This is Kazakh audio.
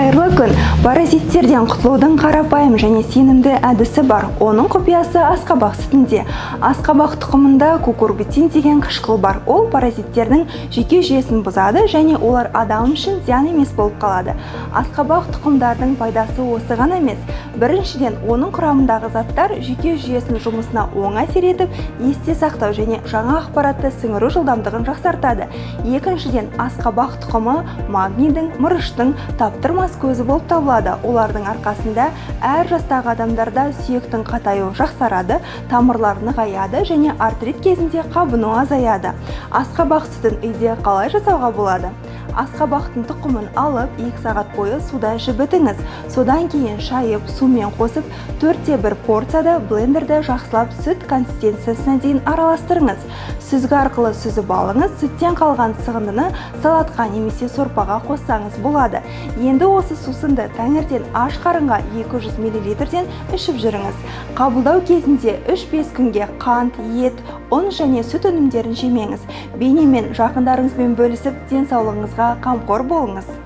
Қайырлы күн. Паразиттерден құтылудың қарапайым және сенімді әдісі бар. Оның құпиясы асқабақ сүтінде. Асқабақ тұқымында кукурбитин деген қышқыл бар. Ол паразиттердің жүйке жүйесін бұзады және олар адам үшін зиян емес болып қалады. Асқабақ тұқымдардың пайдасы осы ғана емес. Біріншіден, оның құрамындағы заттар жүйке жүйесінің жұмысына оң әсер етіп, есте сақтау және жаңа ақпаратты сіңіру жылдамдығын жақсартады. Екіншіден, асқабақ тұқымы магнийдің, мырыштың таптырмас көзі болып табылады. Олардың арқасында әр жастағы адамдарда сүйектің қатаюы жақсарады, тамырлар нығаяды және артрит кезінде қабыну азаяды. Асқабақ сүтін үйде қалай жасауға болады? Асқабақтың тұқымын алып, 2 сағат бойы суда жібітіңіз. Содан кейін шайып, сумен қосып, 4-1 порцияда блендерде жақсылап сүт консистенциясына дейін араластырыңыз. Сүзгі арқылы сүзіп алыңыз. Сүттен қалған сығындыны салатқа немесе сорпаға қоссаңыз болады. Енді осы сусынды таңертең аш қарынға 200 мл-ден ішіп жүріңіз. Қабылдау кезінде 3-5 күнге қант, ет, ұн және сүт өнімдерін жемеңіз. Бейнемен жақындарыңызбен бөлісіп, денсаулығыңызға қамқор болыңыз.